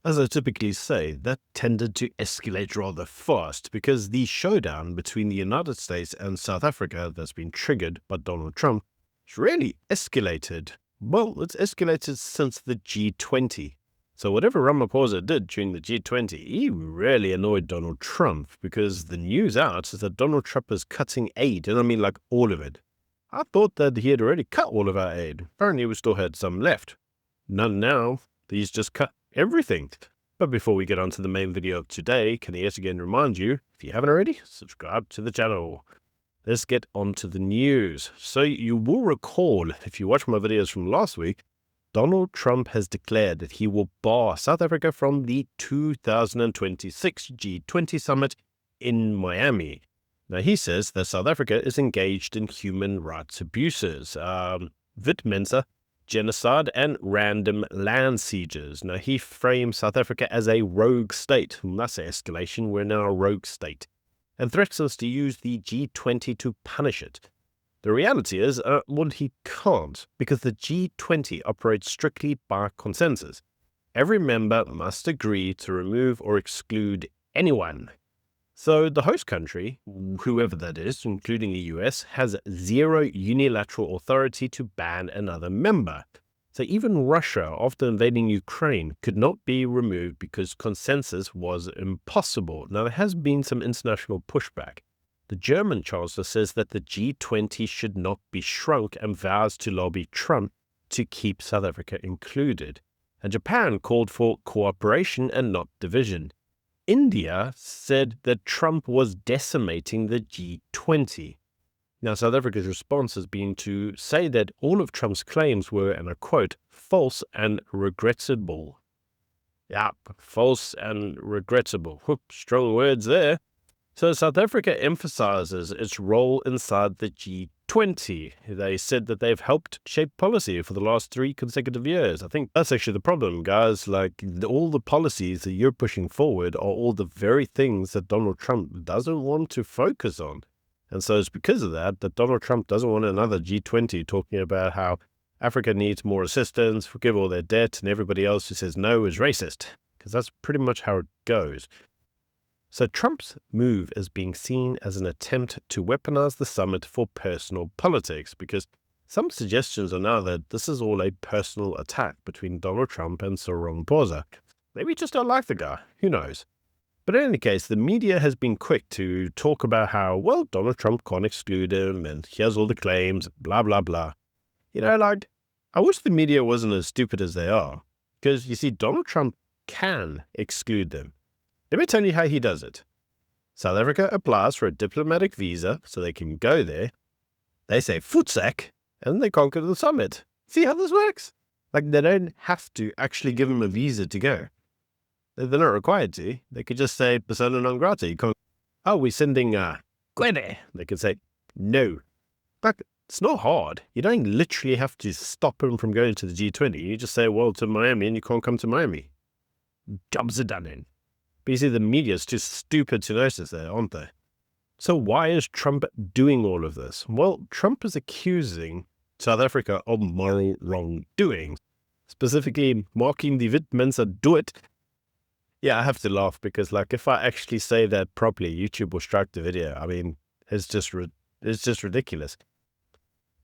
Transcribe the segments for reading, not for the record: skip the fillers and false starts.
As I typically say, that tended to escalate rather fast because the showdown between the United States and South Africa that's been triggered by Donald Trump has really escalated. Well, it's escalated since the G20. So whatever Ramaphosa did during the G20, he really annoyed Donald Trump because the news out is that Donald Trump is cutting aid, and I mean like all of it. I thought that he had already cut all of our aid. Apparently we still had some left. None now. He's just cut everything. But before we get on to the main video of today, can I yet again remind you, if you haven't already, subscribe to the channel. Let's get on to the news. So you will recall, if you watched my videos from last week, Donald Trump has declared that he will bar South Africa from the 2026 G20 summit in Miami. Now he says that South Africa is engaged in human rights abuses, Witmense, genocide, and random land sieges. Now, he frames South Africa as a rogue state. That's an escalation. We're now a rogue state. And threatens us to use the G20 to punish it. The reality is, well, he can't, because the G20 operates strictly by consensus. Every member must agree to remove or exclude anyone. So the host country, whoever that is, including the US, has zero unilateral authority to ban another member. So even Russia, after invading Ukraine, could not be removed because consensus was impossible. Now, there has been some international pushback. The German chancellor says that the G20 should not be shrunk and vows to lobby Trump to keep South Africa included. And Japan called for cooperation and not division. India said that Trump was decimating the G20. Now, South Africa's response has been to say that all of Trump's claims were, and I quote, false and regrettable. Yeah, false and regrettable. Strong words there. So South Africa emphasizes its role inside the G20. They said that they've helped shape policy for the last 3 consecutive years. I think that's actually the problem, guys. Like, all the policies that you're pushing forward are all the very things that Donald Trump doesn't want to focus on. And so it's because of that Donald Trump doesn't want another G20 talking about how Africa needs more assistance, forgive all their debt, and everybody else who says no is racist. Because that's pretty much how it goes. So Trump's move is being seen as an attempt to weaponize the summit for personal politics, because some suggestions are now that this is all a personal attack between Donald Trump and Cyril Ramaphosa. Maybe just don't like the guy, who knows. But in any case, the media has been quick to talk about how, well, Donald Trump can't exclude him, and he has all the claims, blah, blah, blah. You know, like, I wish the media wasn't as stupid as they are, because, you see, Donald Trump can exclude them. Let me tell you how he does it. South Africa applies for a diplomatic visa so they can go there. They say footsack, and they conquer the summit. See how this works? Like, they don't have to actually give him a visa to go. They're not required to. They could just say persona non grata. You can't, oh, we're sending Gwede. They could say no. Like, it's not hard. You don't literally have to stop him from going to the G20. You just say, well, to Miami, and you can't come to Miami. Jobs are done in. But you see, the media is too stupid to notice that, aren't they? So why is Trump doing all of this? Well, Trump is accusing South Africa of moral wrongdoing, specifically marking the Witmense do it. Yeah, I have to laugh because, like, if I actually say that properly, YouTube will strike the video. I mean, it's just ridiculous.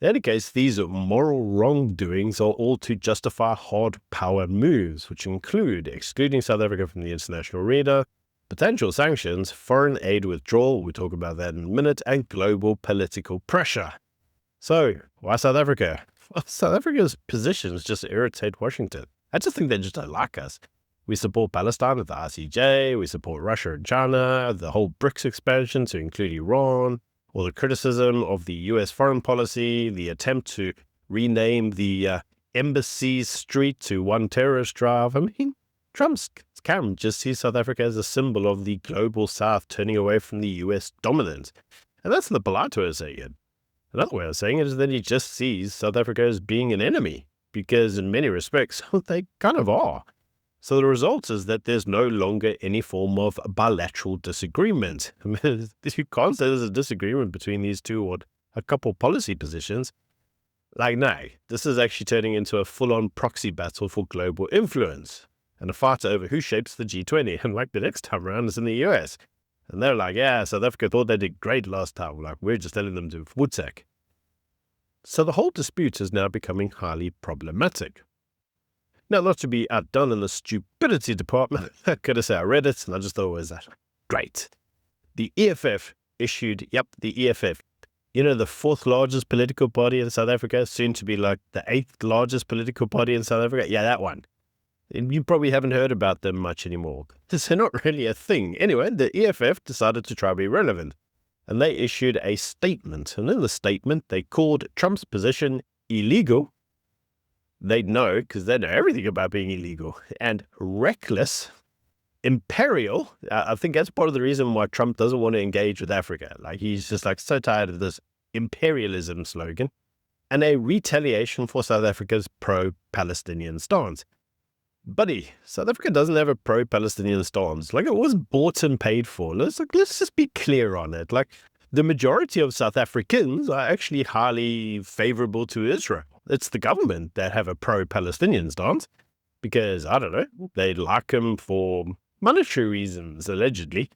In any case, these moral wrongdoings are all to justify hard power moves, which include excluding South Africa from the international arena, potential sanctions, foreign aid withdrawal, we'll talk about that in a minute, and global political pressure. So, why South Africa? Well, South Africa's positions just irritate Washington. I just think they just don't like us. We support Palestine with the ICJ, we support Russia and China, the whole BRICS expansion to include Iran, or the criticism of the US foreign policy, the attempt to rename the Embassy Street to One Terrorist Drive. I mean, Trump's scam just sees South Africa as a symbol of the global South turning away from the US dominance. And that's the polite way of saying it. Another way of saying it is that he just sees South Africa as being an enemy, because in many respects, they kind of are. So the result is that there's no longer any form of bilateral disagreement. I mean, you can't say there's a disagreement between these two or a couple policy positions. Like, no, this is actually turning into a full-on proxy battle for global influence. and a fight over who shapes the G20. And like the next time around is in the US. And they're like, yeah, South Africa thought they did great last time. Like, we're just telling them to pushback. So the whole dispute is now becoming highly problematic. Now, not to be outdone in the stupidity department, I gotta say I read it and I just thought it was great. The EFF issued, the EFF, the fourth largest political party in South Africa, soon to be like the eighth largest political party in South Africa. Yeah, that one. And you probably haven't heard about them much anymore. They're not really a thing. Anyway, the EFF decided to try to be relevant. And they issued a statement. And in the statement, they called Trump's position illegal. They know, because they know everything about being illegal, and reckless, imperial. I think that's part of the reason why Trump doesn't want to engage with Africa. Like, he's just so tired of this imperialism slogan, and a retaliation for South Africa's pro-Palestinian stance. Buddy, South Africa doesn't have a pro-Palestinian stance. Like, it was bought and paid for. Let's just be clear on it. Like, the majority of South Africans are actually highly favorable to Israel. It's the government that have a pro-Palestinian stance because, I don't know, they like them for monetary reasons, allegedly.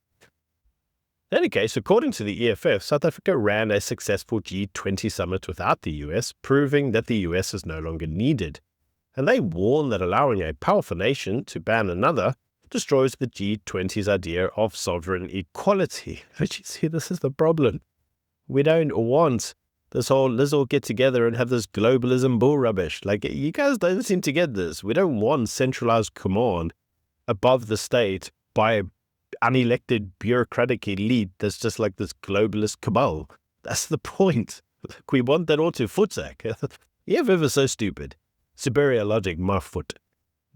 In any case, according to the EFF, South Africa ran a successful G20 summit without the US, proving that the US is no longer needed. And they warn that allowing a powerful nation to ban another destroys the G20's idea of sovereign equality. But you see, this is the problem. We don't want let's all get together and have this globalism bull rubbish. Like, you guys don't seem to get this. We don't want centralized command above the state by an unelected bureaucratic elite that's just like this globalist cabal. That's the point. We want that all to pushback. EFF is so stupid. Superior logic, my foot.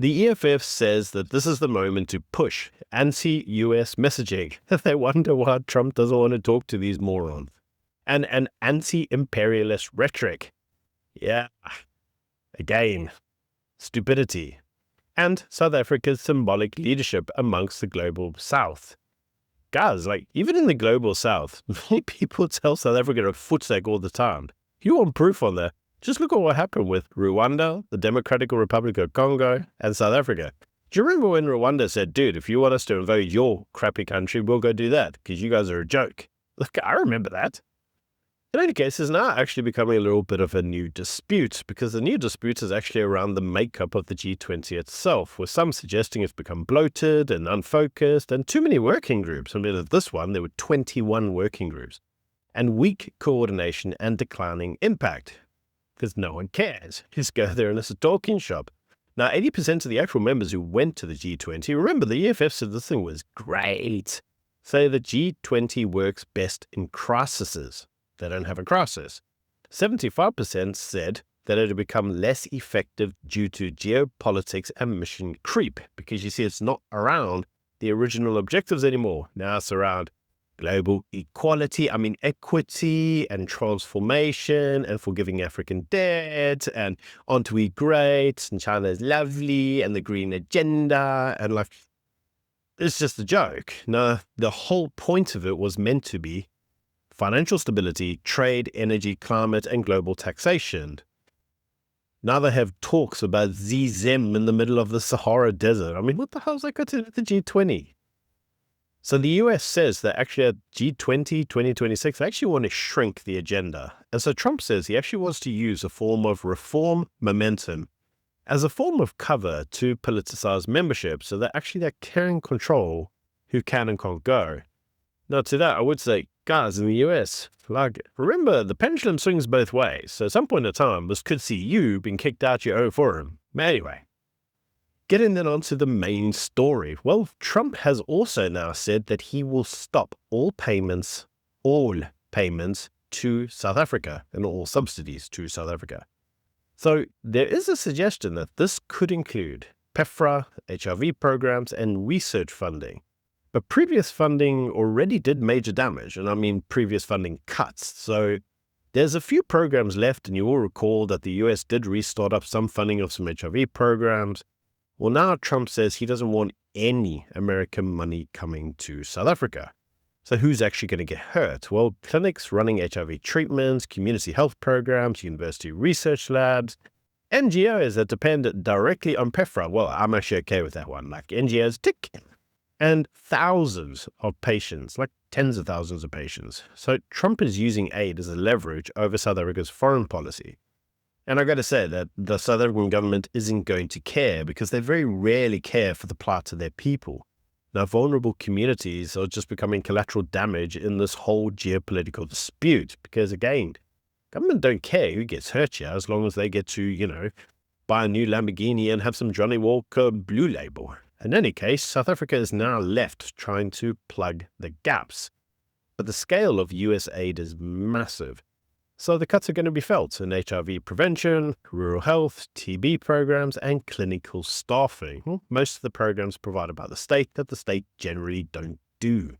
The EFF says that this is the moment to push anti-US messaging. They wonder why Trump doesn't want to talk to these morons. And an anti-imperialist rhetoric. Yeah, again, stupidity. And South Africa's symbolic leadership amongst the global South. Guys, like, even in the global South, many people tell South Africa to pushback all the time. You want proof on that? Just look at what happened with Rwanda, the Democratic Republic of Congo, and South Africa. Do you remember when Rwanda said, dude, if you want us to invade your crappy country, we'll go do that, because you guys are a joke? Look, I remember that. In any case, it's now actually becoming a little bit of a new dispute, because the new dispute is actually around the makeup of the G20 itself, with some suggesting it's become bloated and unfocused, and too many working groups. I mean, at this one, there were 21 working groups, and weak coordination and declining impact, because no one cares. Just go there and it's a talking shop. Now, 80% of the actual members who went to the G20, remember the EFF said this thing was great, say the G20 works best in crises. They don't have a crisis. 75% said that it had become less effective due to geopolitics and mission creep, because you see, it's not around the original objectives anymore. Now it's around global equality, equity and transformation and forgiving African debt and aren't we great and China's lovely and the green agenda and like, it's just a joke. No, the whole point of it was meant to be financial stability, trade, energy, climate, and global taxation. Now they have talks about ZZM in the middle of the Sahara Desert. I mean, what the hell's that got to do with the G20? So the US says that actually at G20 2026, they actually want to shrink the agenda. And so Trump says he actually wants to use a form of reform momentum as a form of cover to politicize membership so that actually they can control who can and can't go. Now to that, I would say, guys in the US, like, remember the pendulum swings both ways. So at some point in time, this could see you being kicked out your own forum. Anyway, getting then onto the main story. Well, Trump has also now said that he will stop all payments to South Africa and all subsidies to South Africa. So there is a suggestion that this could include PEFRA, HIV programs, and research funding. But previous funding already did major damage, and I mean previous funding cuts. So there's a few programs left, and you will recall that the US did restart up some funding of some HIV programs. Well, now Trump says he doesn't want any American money coming to South Africa. So who's actually going to get hurt? Well, clinics running HIV treatments, community health programs, university research labs, NGOs that depend directly on PEFRA, well, I'm actually okay with that one. Like NGOs, tick. And thousands of patients, like tens of thousands of patients. So Trump is using aid as a leverage over South Africa's foreign policy. And I got to say that the South African government isn't going to care because they very rarely care for the plight of their people. Now, vulnerable communities are just becoming collateral damage in this whole geopolitical dispute because, again, government don't care who gets hurt here as long as they get to, buy a new Lamborghini and have some Johnny Walker Blue Label. In any case, South Africa is now left trying to plug the gaps. But the scale of US aid is massive. So the cuts are going to be felt in HIV prevention, rural health, TB programs, and clinical staffing. Well, most of the programs provided by the state that the state generally don't do.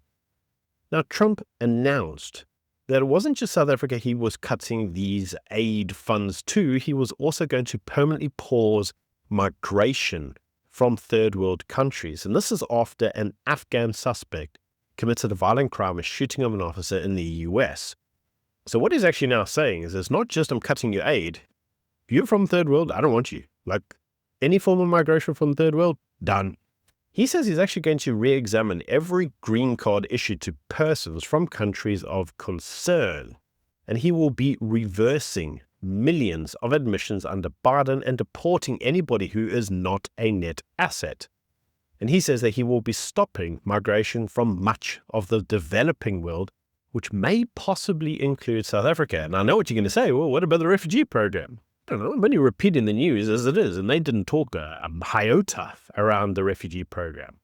Now, Trump announced that it wasn't just South Africa he was cutting these aid funds to, he was also going to permanently pause migration from third world countries. And this is after an Afghan suspect committed a violent crime of shooting of an officer in the US. So what he's actually now saying is it's not just I'm cutting your aid. If you're from third world, I don't want you. Like any form of migration from third world, done. He says he's actually going to re-examine every green card issued to persons from countries of concern. And he will be reversing millions of admissions under Biden and deporting anybody who is not a net asset. And he says that he will be stopping migration from much of the developing world, which may possibly include South Africa. And I know what you're going to say, well, what about the refugee program? I don't know, I'm only repeating the news as it is, and they didn't talk a iota around the refugee program.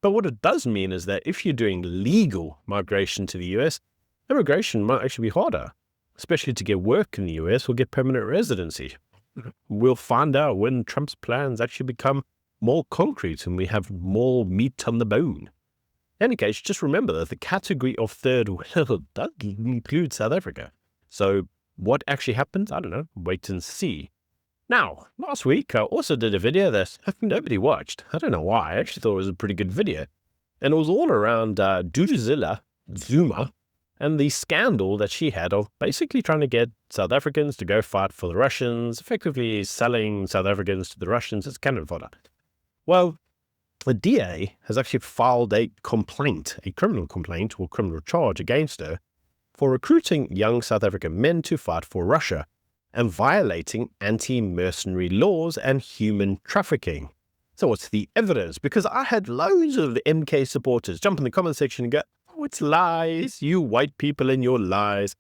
But what it does mean is that if you're doing legal migration to the US, immigration might actually be harder, especially to get work in the US or get permanent residency. We'll find out when Trump's plans actually become more concrete and we have more meat on the bone. In any case, just remember that the category of third world does include South Africa. So what actually happens? I don't know. Wait and see. Now, last week, I also did a video that nobody watched. I don't know why. I actually thought it was a pretty good video. And it was all around Dilla Zuma and the scandal that she had of basically trying to get South Africans to go fight for the Russians, effectively selling South Africans to the Russians as cannon fodder. Well, the DA has actually filed a complaint, a criminal complaint or criminal charge against her for recruiting young South African men to fight for Russia and violating anti-mercenary laws and human trafficking. So what's the evidence? Because I had loads of MK supporters jump in the comment section and go, oh, it's lies, you white people and your lies.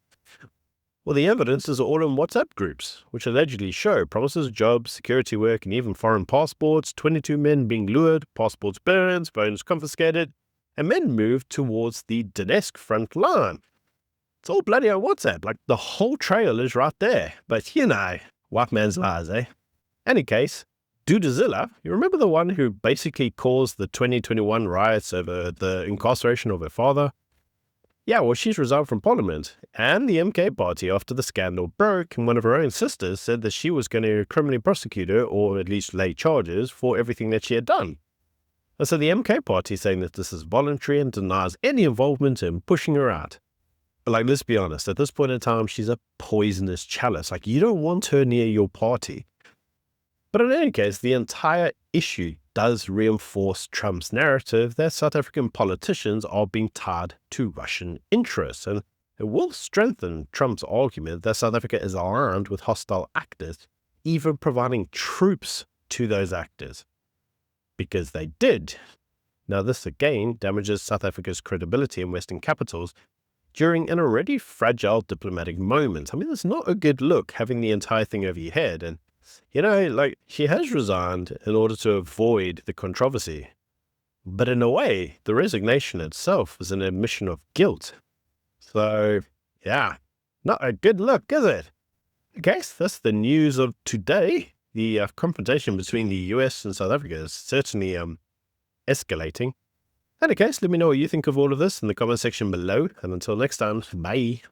Well, the evidence is all in WhatsApp groups, which allegedly show promises of jobs, security work, and even foreign passports, 22 men being lured, passports burned, phones confiscated, and men moved towards the Donetsk front line. It's all bloody on WhatsApp, like the whole trail is right there. But, white man's lies, eh? Any case, Dilla Zuma, you remember the one who basically caused the 2021 riots over the incarceration of her father? Yeah, well, she's resigned from Parliament, and the MK party, after the scandal broke, and one of her own sisters said that she was going to criminally prosecute her, or at least lay charges, for everything that she had done. And so the MK party is saying that this is voluntary and denies any involvement in pushing her out. But let's be honest, at this point in time, she's a poisonous chalice. You don't want her near your party. But in any case, the entire issue does reinforce Trump's narrative that South African politicians are being tied to Russian interests, and it will strengthen Trump's argument that South Africa is armed with hostile actors, even providing troops to those actors. Because they did. Now this again damages South Africa's credibility in Western capitals during an already fragile diplomatic moment. It's not a good look having the entire thing over your head, and she has resigned in order to avoid the controversy. But in a way, the resignation itself was an admission of guilt. So, yeah, not a good look, is it? Okay, so that's the news of today. The confrontation between the US and South Africa is certainly escalating. In any case, let me know what you think of all of this in the comment section below. And until next time, bye.